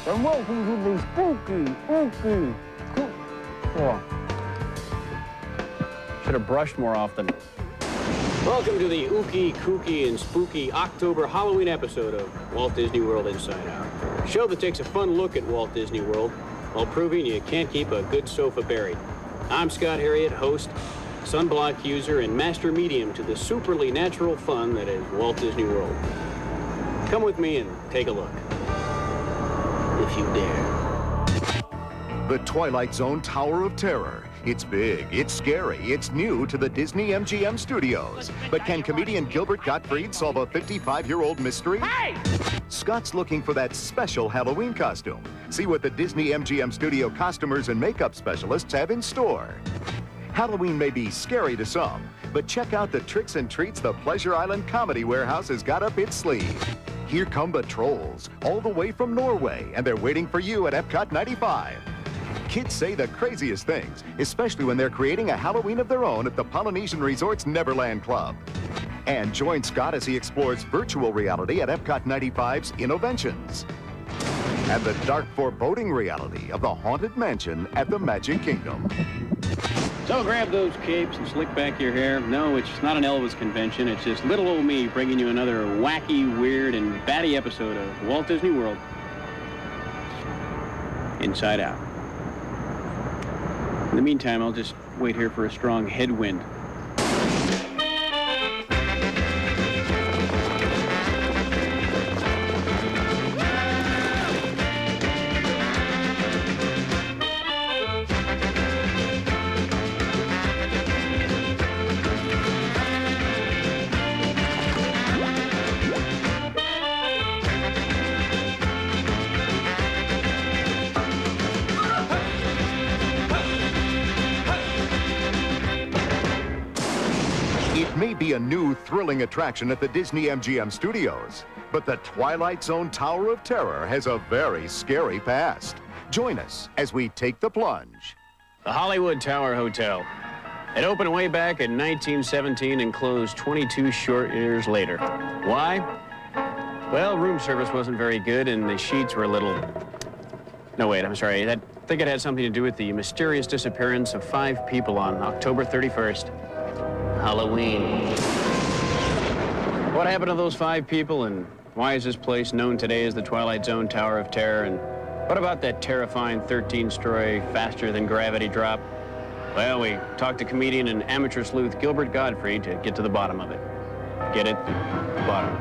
and welcome to the spooky, Should have brushed more often. Welcome to the ooky, kooky, and spooky October Halloween episode of Walt Disney World Inside Out. A show that takes a fun look at Walt Disney World while proving you can't keep a good sofa buried. I'm Scott Harriott, host, sunblock user, and master medium to the superly natural fun that is Walt Disney World. Come with me and take a look. If you dare. The Twilight Zone Tower of Terror. It's big, it's scary, it's new to the Disney-Mgm Studios. But can comedian Gilbert Gottfried solve a 55-year-old mystery? Hey! Scott's looking for that special Halloween costume. See what the Disney-Mgm Studio costumers and makeup specialists have in store. Halloween may be scary to some, but check out the tricks and treats the Pleasure Island Comedy Warehouse has got up its sleeve. Here come the trolls, all the way from Norway, and they're waiting for you at Epcot 95. Kids say the craziest things, especially when they're creating a Halloween of their own at the Polynesian Resort's Neverland Club. And join Scott as he explores virtual reality at Epcot 95's Innoventions. And the dark foreboding reality of the Haunted Mansion at the Magic Kingdom. So grab those capes and slick back your hair. No, it's not an Elvis convention. It's just little old me bringing you another wacky, weird, and batty episode of Walt Disney World Inside Out. In the meantime, I'll just wait here for a strong headwind. It may be a new, thrilling attraction at the Disney-Mgm Studios, but the Twilight Zone Tower of Terror has a very scary past. Join us as we take the plunge. The Hollywood Tower Hotel. It opened way back in 1917 and closed 22 short years later. Why? Well, room service wasn't very good and the sheets were a little... No, wait, I'm sorry. I think it had something to do with the mysterious disappearance of 5 people on October 31st. Halloween. What happened to those 5 people, and why is this place known today as the Twilight Zone Tower of Terror? And what about that terrifying 13-story faster-than-gravity drop? Well, we talked to comedian and amateur sleuth Gilbert Gottfried to get to the bottom of it. Get it? Bottom.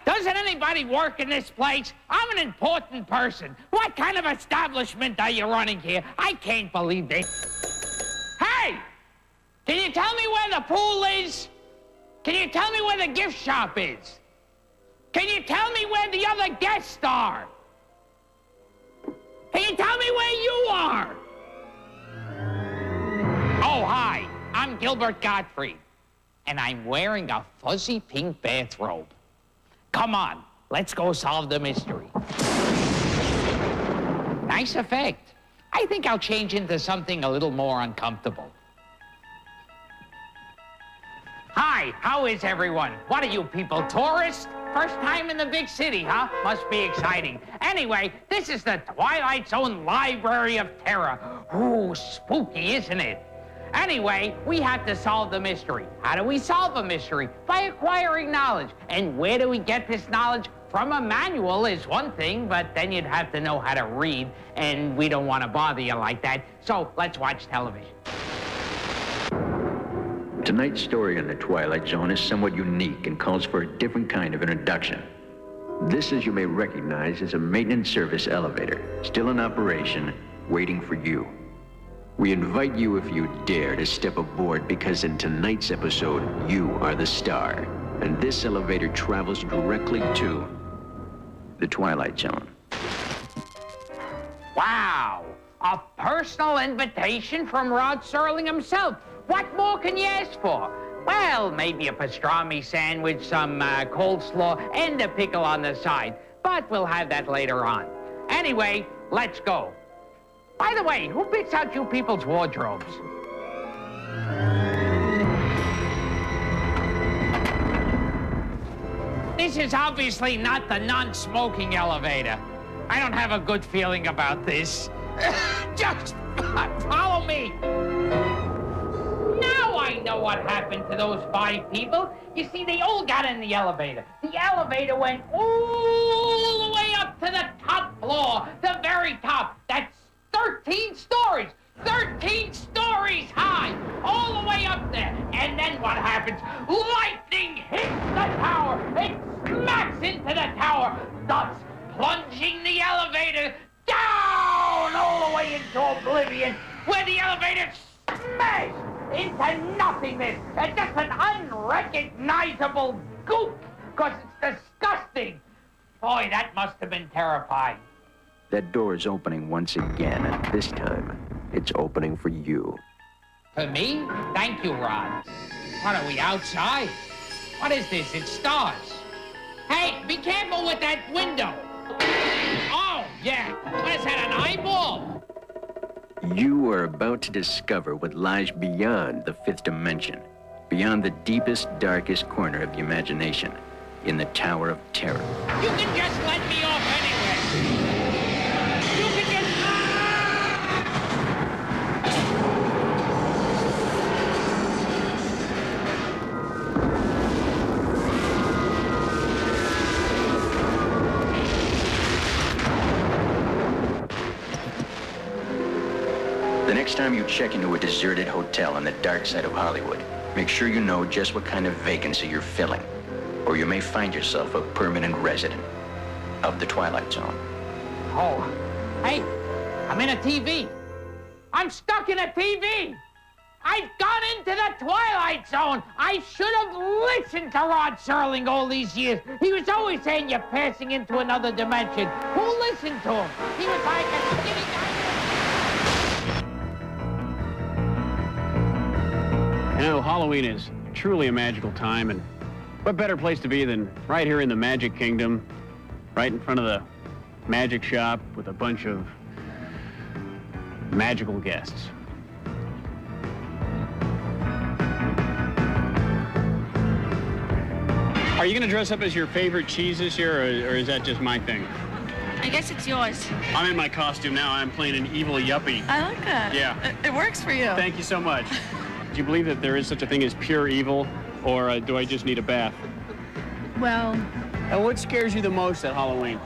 Doesn't anybody work in this place? I'm an important person. What kind of establishment are you running here? I can't believe this. Hey! Can you tell me where the pool is? Can you tell me where the gift shop is? Can you tell me where the other guests are? Can you tell me where you are? Oh, hi. I'm Gilbert Gottfried, and I'm wearing a fuzzy pink bathrobe. Come on, let's go solve the mystery. Nice effect. I think I'll change into something a little more uncomfortable. Hi, how is everyone? What are you people, tourists? First time in the big city, huh? Must be exciting. Anyway, this is the Twilight Zone Library of Terror. Ooh, spooky, isn't it? Anyway, we have to solve the mystery. How do we solve a mystery? By acquiring knowledge. And where do we get this knowledge? From a manual is one thing, but then you'd have to know how to read, and we don't want to bother you like that. So let's watch television. Tonight's story on the Twilight Zone is somewhat unique and calls for a different kind of introduction. This, as you may recognize, is a maintenance service elevator, still in operation, waiting for you. We invite you, if you dare, to step aboard, because in tonight's episode, you are the star. And this elevator travels directly to the Twilight Zone. Wow, a personal invitation from Rod Serling himself. What more can you ask for? Well, maybe a pastrami sandwich, some coleslaw, and a pickle on the side. But we'll have that later on. Anyway, let's go. By the way, who picks out you people's wardrobes? is obviously not the non-smoking elevator. I don't have a good feeling about this. Just follow me. Now I know what happened to those 5 people. You see, they all got in the elevator. The elevator went all the way up to the top floor, the very top. That's 13 stories. 13 stories high, all the way up there. And then what happens? Lightning hits the tower. It smacks into the tower, thus plunging the elevator down all the way into oblivion, where the elevator smashed into nothingness and just an unrecognizable goop, because it's disgusting. Boy, that must have been terrifying. That door is opening once again, and this time, it's opening for you. For me? Thank you, Rod. What, are we outside? What is this? It's stars. Hey, be careful with that window. Oh, yeah. What is that, an eyeball? You are about to discover what lies beyond the 5th dimension, beyond the deepest, darkest corner of the imagination, in the Tower of Terror. You can just let me off anyway. You can just... The next time you check into a deserted hotel on the dark side of Hollywood, make sure you know just what kind of vacancy you're filling, or you may find yourself a permanent resident of the Twilight Zone. Oh, hey, I'm in a TV. I'm stuck in a TV. I've gone into the Twilight Zone. I should have listened to Rod Serling all these years. He was always saying you're passing into another dimension. Who listened to him? He was like a skinny guy. You know, Halloween is truly a magical time, and what better place to be than right here in the Magic Kingdom, right in front of the magic shop with a bunch of magical guests. Are you going to dress up as your favorite cheese this year, or is that just my thing? I guess it's yours. I'm in my costume now. I'm playing an evil yuppie. I like that. Yeah. It works for you. Thank you so much. Do you believe that there is such a thing as pure evil, or do I just need a bath? Well... And what scares you the most at Halloween?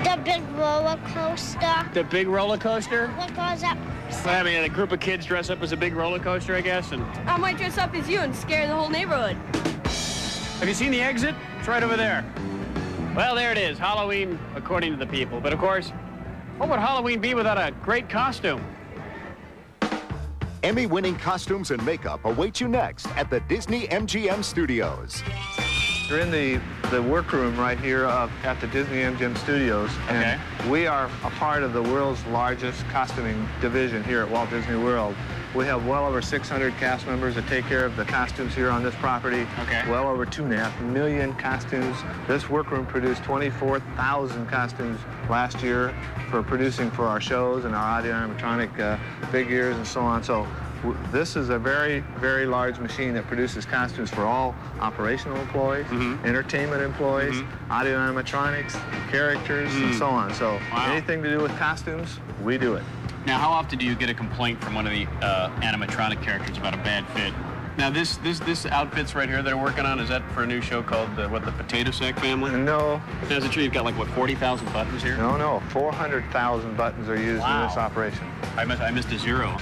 The big roller coaster. The big roller coaster? What goes up? Well, I mean, a group of kids dress up as a big roller coaster, I guess, and... I might dress up as you and scare the whole neighborhood. Have you seen the exit? It's right over there. Well, there it is, Halloween according to the people. But of course, what would Halloween be without a great costume? Emmy-winning costumes and makeup await you next at the Disney-Mgm Studios. We're in the workroom right here at the Disney-Mgm Studios, and we are a part of the world's largest costuming division here at Walt Disney World. We have well over 600 cast members that take care of the costumes here on this property. Well over 2.5 million costumes. This workroom produced 24,000 costumes last year for producing for our shows and our audio animatronic figures and so on. So this is a very, very large machine that produces costumes for all operational employees, entertainment employees, audio animatronics, characters, and so on. So anything to do with costumes, we do it. Now, how often do you get a complaint from one of the animatronic characters about a bad fit? Now, this outfits right here they're working on, is that for a new show called, the Potato Sack Family? No. Now, is it true you've got, like, what, 40,000 buttons here? No, 400,000 buttons are used in this operation. I missed a zero.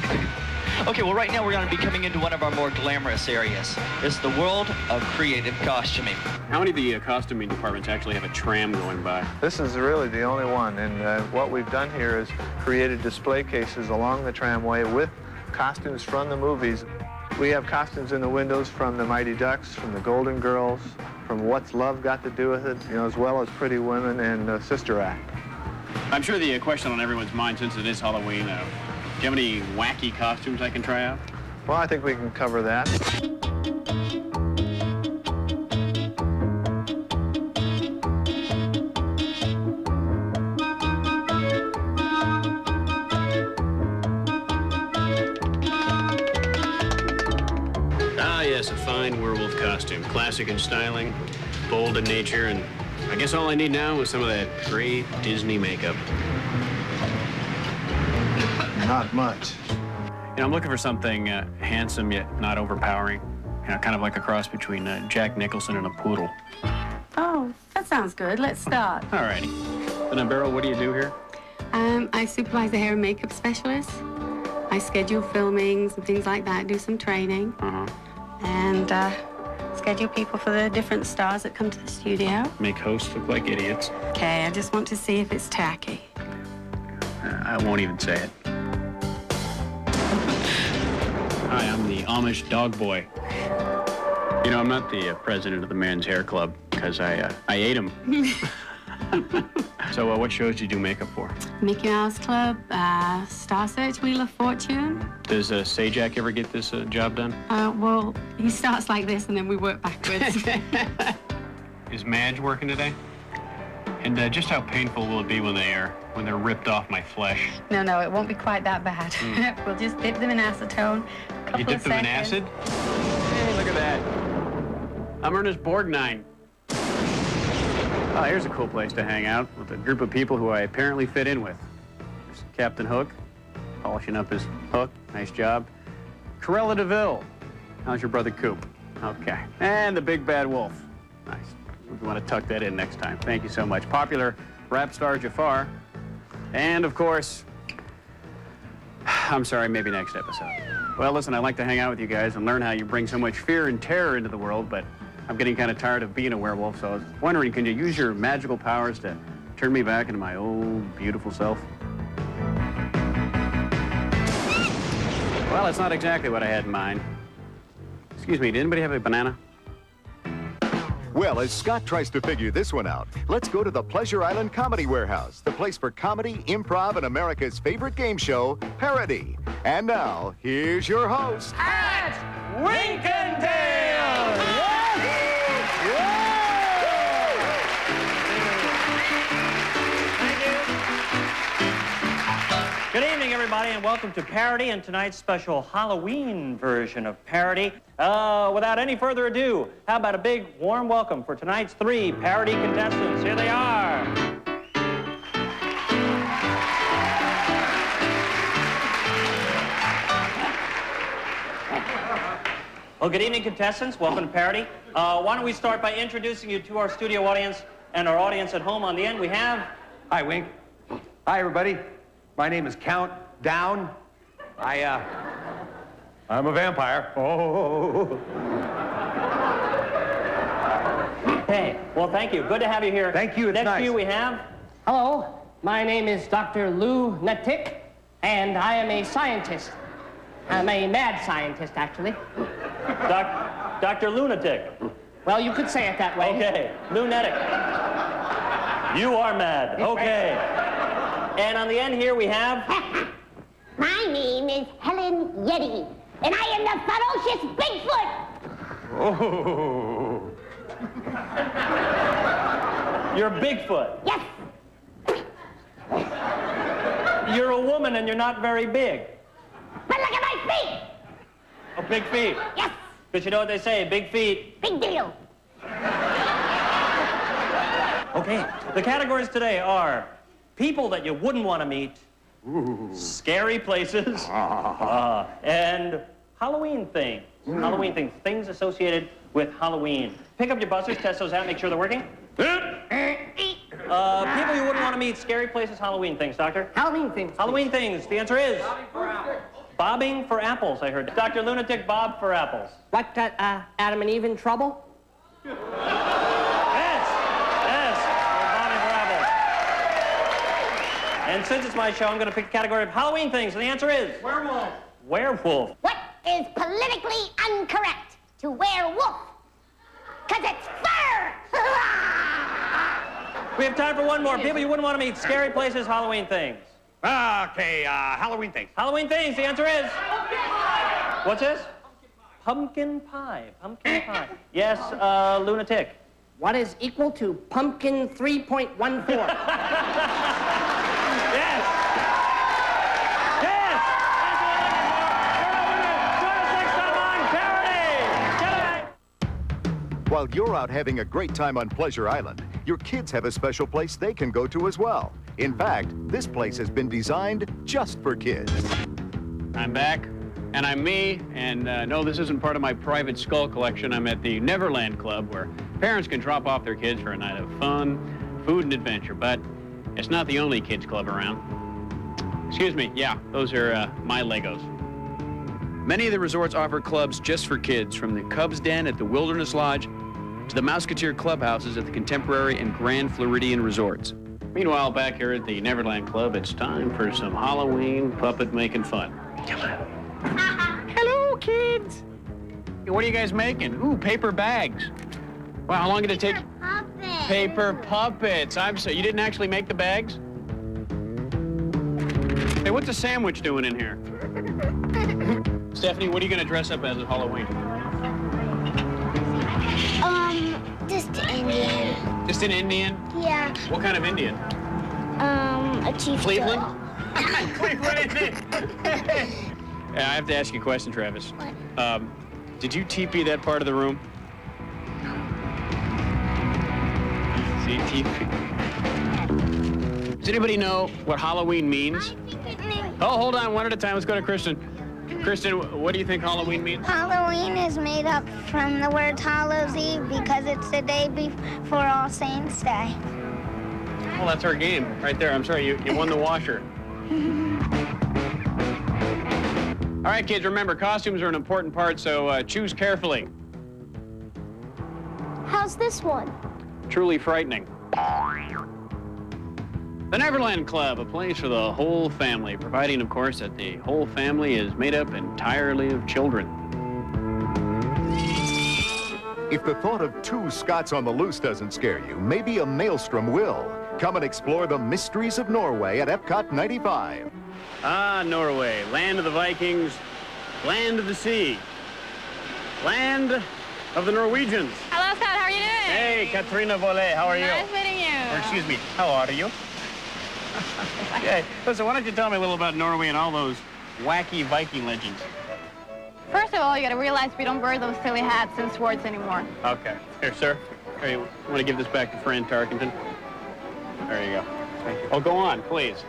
Okay, well, right now we're going to be coming into one of our more glamorous areas. It's the world of creative costuming. How many of the costuming departments actually have a tram going by? This is really the only one, and what we've done here is created display cases along the tramway with costumes from the movies. We have costumes in the windows from the Mighty Ducks, from the Golden Girls, from What's Love Got to Do with It, you know, as well as Pretty Women and Sister Act. I'm sure the question on everyone's mind, since it is Halloween, do you have any wacky costumes I can try out? Well, I think we can cover that. Ah, yes, a fine werewolf costume. Classic in styling, bold in nature, and I guess all I need now is some of that great Disney makeup. Not much. You know, I'm looking for something handsome yet not overpowering. You know, kind of like a cross between Jack Nicholson and a poodle. Oh, that sounds good. Let's start. All righty. So now, Beryl, what do you do here? I supervise the hair and makeup specialist. I schedule filmings and things like that, do some training. And schedule people for the different stars that come to the studio. Make hosts look like idiots. Okay, I just want to see if it's tacky. I won't even say it. Hi, I'm the Amish dog boy. You know, I'm not the president of the Men's Hair Club, because I ate him. So what shows do you do makeup for? Mickey Mouse Club, Star Search, Wheel of Fortune. Does Sajak ever get this job done? Well, he starts like this and then we work backwards. Is Madge working today? And just how painful will it be when they're ripped off my flesh? No, it won't be quite that bad. We'll just dip them in acetone. You dip them in acid? Hey, look at that. I'm Ernest Borgnine. Oh, here's a cool place to hang out with a group of people who I apparently fit in with. There's Captain Hook, polishing up his hook. Nice job. Cruella de Vil. How's your brother Coop? Okay. And the Big Bad Wolf. Nice. We want to tuck that in next time. Thank you so much. Popular rap star Jafar. And, of course, I'm sorry, maybe next episode. Well, listen, I like to hang out with you guys and learn how you bring so much fear and terror into the world, but I'm getting kind of tired of being a werewolf, so I was wondering, can you use your magical powers to turn me back into my old, beautiful self? Well, that's not exactly what I had in mind. Excuse me, did anybody have a banana? Well, as Scott tries to figure this one out, let's go to the Pleasure Island Comedy Warehouse, the place for comedy, improv, and America's favorite game show, Parody. And now, here's your host, At Winkendale! Good evening, everybody, and welcome to Parody and tonight's special Halloween version of Parody. Without any further ado, how about a big, warm welcome for tonight's 3 Parody contestants. Here they are. Well, good evening, contestants. Welcome to Parody. Why don't we start by introducing you to our studio audience and our audience at home. On the end, we have... Hi, Wink. Hi, everybody. My name is Count Down. I'm a vampire. Oh. Hey, well, thank you. Good to have you here. Thank you. It's Next nice. to you, we have... Hello, my name is Dr. Lunatic, and I am a scientist. I'm a mad scientist, actually. Dr. Lunatic. Well, you could say it that way. Okay, lunatic. You are mad. Okay. And on the end here we have... My name is Helen Yeti, and I am the ferocious Bigfoot. Oh. You're Bigfoot. Yes. You're a woman and you're not very big. But look at my feet. Oh, big feet. Yes. But you know what they say, big feet. Big deal. Okay, the categories today are people that you wouldn't want to meet, scary places, and Halloween things. Halloween things, things associated with Halloween. Pick up your buzzers, test those out, make sure they're working. People you wouldn't want to meet, scary places, Halloween things, Doctor. Halloween things. Halloween things, the answer is... Bobbing for apples, I heard. Dr. Lunatic, bob for apples. What, Adam and Eve in trouble? Yes, bobbing for apples. And since it's my show, I'm going to pick the category of Halloween things, and the answer is... Werewolf. Werewolf. What is politically incorrect to wear wolf? 'Cause it's fur. We have time for one more. People you wouldn't want to meet, scary places, Halloween things. Okay, Halloween things. Halloween things, the answer is... What's this? Pumpkin pie. Pumpkin pie. Yes, Lunatic. What is equal to pumpkin 3.14? Yes! Yes! That's what we're looking for. Join us next time on Parody! Good night! While you're out having a great time on Pleasure Island, your kids have a special place they can go to as well. In fact, this place has been designed just for kids. I'm back, and I'm me, and no, this isn't part of my private skull collection. I'm at the Neverland Club, where parents can drop off their kids for a night of fun, food, and adventure, but it's not the only kids club around. Excuse me, yeah, those are my Legos. Many of the resorts offer clubs just for kids, from the Cubs Den at the Wilderness Lodge to the Mousquetaire clubhouses at the Contemporary and Grand Floridian resorts. Meanwhile, back here at the Neverland Club, it's time for some Halloween puppet-making fun. Come on. Hello, kids. What are you guys making? Ooh, paper bags. Wow, how long did it take? Puppets. Paper puppets. I'm sorry, you didn't actually make the bags? Hey, what's a sandwich doing in here? Stephanie, what are you going to dress up as at Halloween? Just Indian. Just an Indian? Yeah. What kind of Indian? A chief. Cleveland? Cleveland Indian. Yeah, I have to ask you a question, Travis. What? Did you TP that part of the room? See, TP. Does anybody know what Halloween means? Oh, hold on, one at a time. Let's go to Kristen. Kristen, what do you think Halloween means? Halloween is made up from the word Hallows Eve because it's the day before All Saints Day. Well, that's our game right there. I'm sorry, you won the washer. All right, kids, remember, costumes are an important part, so choose carefully. How's this one? Truly frightening. The Neverland Club, a place for the whole family, providing, of course, that the whole family is made up entirely of children. If the thought of two Scots on the loose doesn't scare you, maybe a Maelstrom will. Come and explore the mysteries of Norway at Epcot 95. Ah, Norway, land of the Vikings, land of the sea, land of the Norwegians. Hello, Scott. How are you doing? Hey, Katrina Vollet, how are you? Nice meeting you. Or excuse me, how are you? Okay, listen, why don't you tell me a little about Norway and all those wacky Viking legends? First of all, you got to realize we don't wear those silly hats and swords anymore. Okay. Here, sir. Here, you want to give this back to Fran Tarkenton? There you go. Thank you. Oh, go on, please.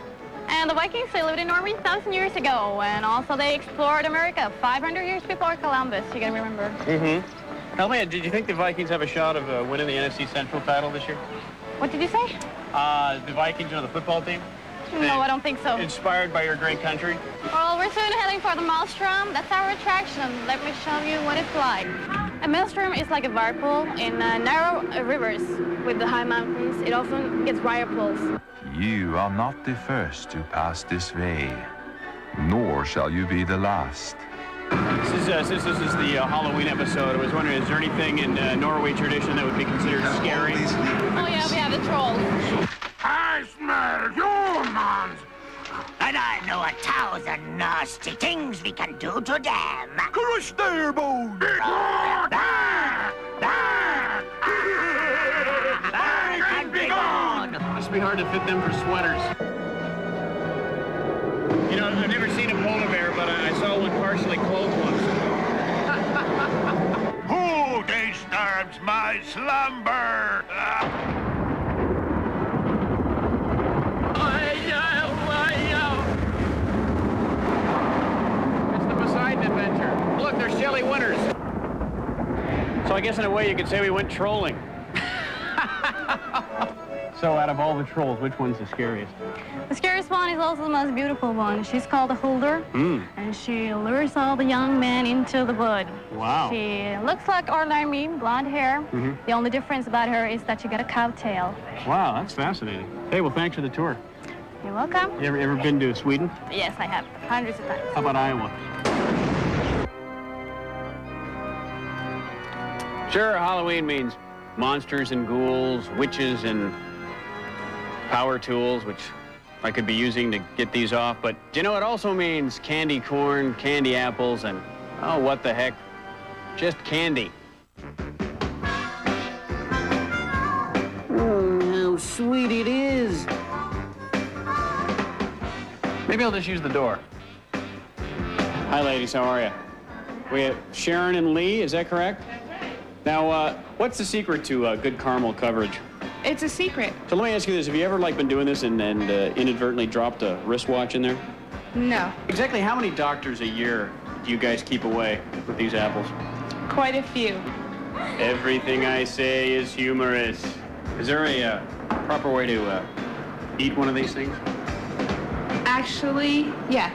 And the Vikings, they lived in Norway 1,000 years ago, and also they explored America 500 years before Columbus, you got to remember. Mm-hmm. Tell me, did you think the Vikings have a shot of winning the NFC Central title this year? What did you say? The Vikings, the football team? No, I don't think so. Inspired by your great country? Well, we're soon heading for the Maelstrom. That's our attraction. Let me show you what it's like. A Maelstrom is like a whirlpool in narrow rivers with the high mountains. It often gets whirlpools. You are not the first to pass this way, nor shall you be the last. Since this is the Halloween episode, I was wondering, is there anything in Norway tradition that would be considered scary? Oh, yeah, we have the trolls. I smell humans! And I know 1,000 nasty things we can do to them. Crush their bones! And be gone! Must be hard to fit them for sweaters. You know, I've never seen a polar bear, but I saw one partially clothed once. Who disturbs my slumber? It's the Poseidon Adventure. Look, there's Shelley Winters. So I guess in a way you could say we went trolling. So out of all the trolls, which one's the scariest? The scariest one is also the most beautiful one. She's called the Holder, and she lures all the young men into the wood. Wow. She looks like ordinary me, blonde hair. The only difference about her is that she got a cow tail. Wow, that's fascinating. Hey, well, thanks for the tour. You're welcome. You ever been to Sweden? Yes, I have, hundreds of times. How about Iowa? Sure, Halloween means monsters and ghouls, witches and power tools, which I could be using to get these off, but you know, it also means candy corn, candy apples, and oh, what the heck, just candy. How sweet it is. Maybe I'll just use the door. Hi, ladies, how are you? We have Sharon and Lee, is that correct? Now, what's the secret to good caramel coverage? It's a secret. So let me ask you this. Have you ever been doing this and inadvertently dropped a wristwatch in there? No. Exactly how many doctors a year do you guys keep away with these apples? Quite a few. Everything I say is humorous. Is there a proper way to eat one of these things? Actually, yes.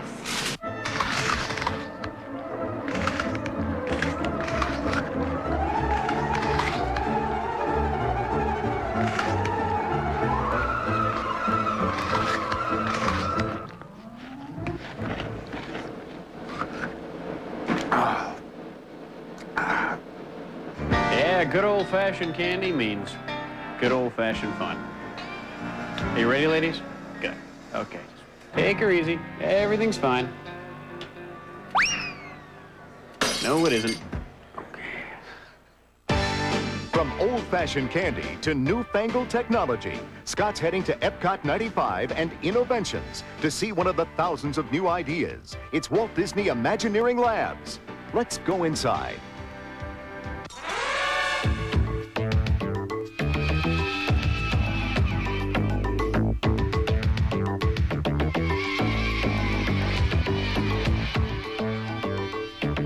Yeah, good old-fashioned candy means good old-fashioned fun. Are you ready, ladies? Good. Okay. Take her easy. Everything's fine. No, it isn't. From old-fashioned candy to newfangled technology, Scott's heading to Epcot 95 and Innoventions to see one of the thousands of new ideas. It's Walt Disney Imagineering Labs. Let's go inside.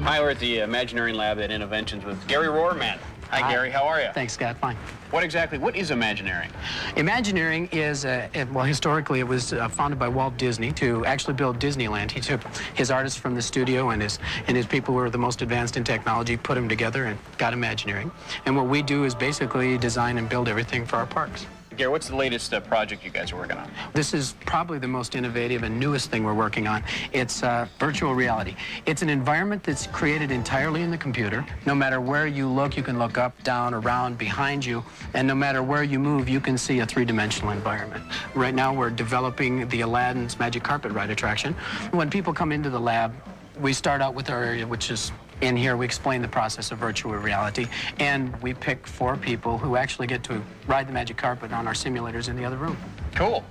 Hi, we're at the Imagineering Lab at Innoventions with Gary Rohrman. Hi, Gary. How are you? Thanks, Scott. Fine. What is Imagineering? Imagineering is, well, historically it was founded by Walt Disney to actually build Disneyland. He took his artists from the studio and his people who were the most advanced in technology, put them together and got Imagineering. And what we do is basically design and build everything for our parks. Gary, what's the latest project you guys are working on? This is probably the most innovative and newest thing we're working on. It's virtual reality. It's an environment that's created entirely in the computer. No matter where you look, you can look up, down, around, behind you, and no matter where you move, you can see a three-dimensional environment. Right now, we're developing the Aladdin's Magic Carpet Ride attraction. When people come into the lab, we start out with our area, which is in here. We explain the process of virtual reality, and we pick 4 people who actually get to ride the magic carpet on our simulators in the other room. Cool.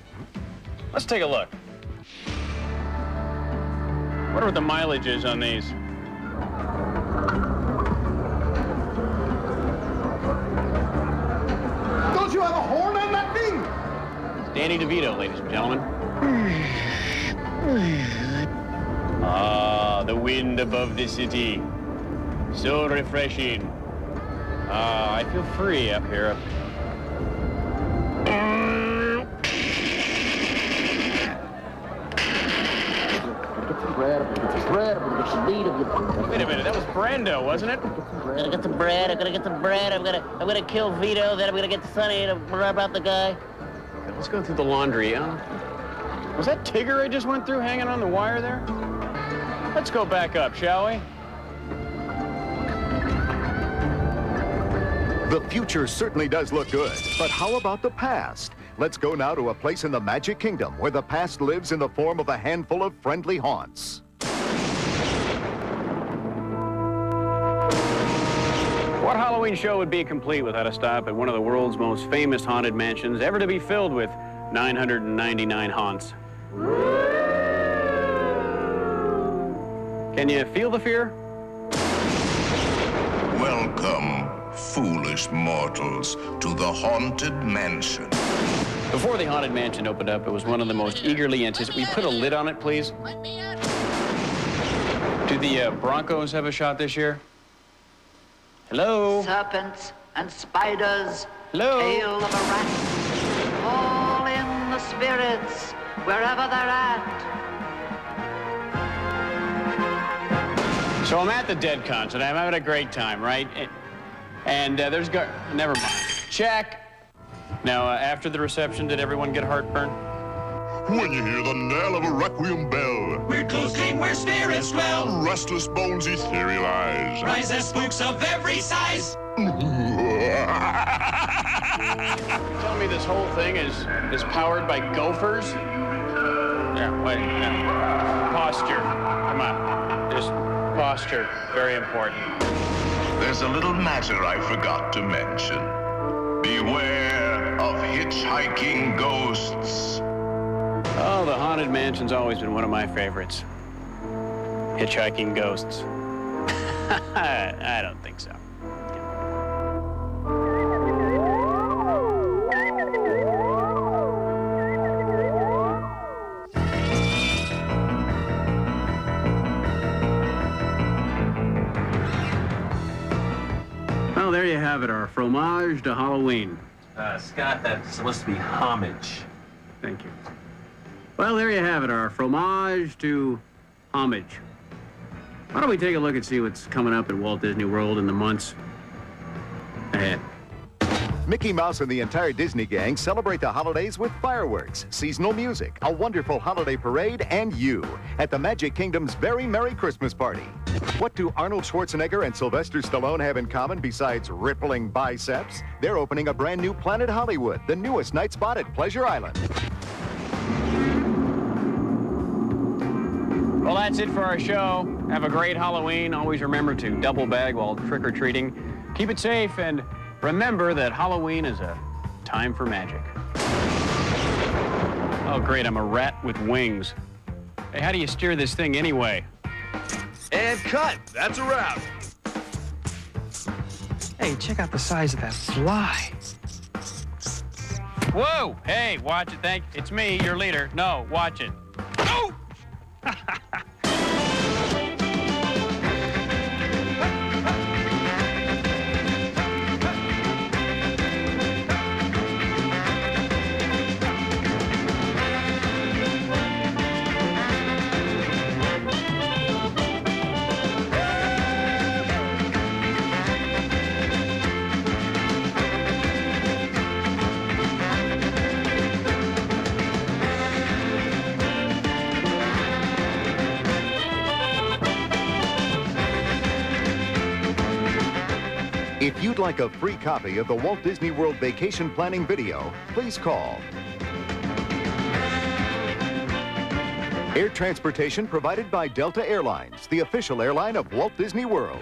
Let's take a look. What are the mileages on these? Don't you have a horn on that thing? It's Danny DeVito, ladies and gentlemen. Ah, the wind above the city. So refreshing. Ah, I feel free up here. Wait a minute, that was Brando, wasn't it? I'm gonna get some bread, I'm gonna get some bread, I'm gonna kill Vito, then I'm gonna get Sonny to rub out the guy. Let's go through the laundry, huh? Was that Tigger I just went through hanging on the wire there? Let's go back up, shall we? The future certainly does look good, but how about the past? Let's go now to a place in the Magic Kingdom where the past lives in the form of a handful of friendly haunts. What Halloween show would be complete without a stop at one of the world's most famous haunted mansions ever to be filled with 999 haunts? Can you feel the fear? Welcome, foolish mortals, to the Haunted Mansion. Before the Haunted Mansion opened up, it was one of the most eagerly anticipated. Will you put a lid on it, please? Do the Broncos have a shot this year? Hello? Serpents and spiders, Hello? tail of a rat, all in the spirits, wherever they're at. So I'm at the Dead concert. I'm having a great time, right? And there's never mind. Check. Now, after the reception, did everyone get heartburn? When you hear the knell of a requiem bell, we're closing where spirits dwell. Restless bones etherealize. Rise as spooks of every size. Tell me this whole thing is powered by gophers? Yeah, wait. Yeah. Posture. Come on. Just posture. Very important. There's a little matter I forgot to mention. Beware of hitchhiking ghosts. Oh, the Haunted Mansion's always been one of my favorites. Hitchhiking ghosts. I don't think so. Well, there you have it, our fromage de Halloween. Scott, that's supposed to be homage. Thank you. Well, there you have it, our fromage to homage. Why don't we take a look and see what's coming up at Walt Disney World in the months ahead. Mickey Mouse and the entire Disney gang celebrate the holidays with fireworks, seasonal music, a wonderful holiday parade, and you at the Magic Kingdom's very Merry Christmas party. What do Arnold Schwarzenegger and Sylvester Stallone have in common besides rippling biceps? They're opening a brand new Planet Hollywood, the newest night spot at Pleasure Island. Well, that's it for our show. Have a great Halloween. Always remember to double bag while trick-or-treating. Keep it safe, and remember that Halloween is a time for magic. Oh, great, I'm a rat with wings. Hey, how do you steer this thing anyway? And cut. That's a wrap. Hey, check out the size of that fly. Whoa! Hey, watch it. It's me, your leader. No, watch it. Oh! If you'd like a free copy of the Walt Disney World Vacation Planning video, please call. Air transportation provided by Delta Airlines, the official airline of Walt Disney World.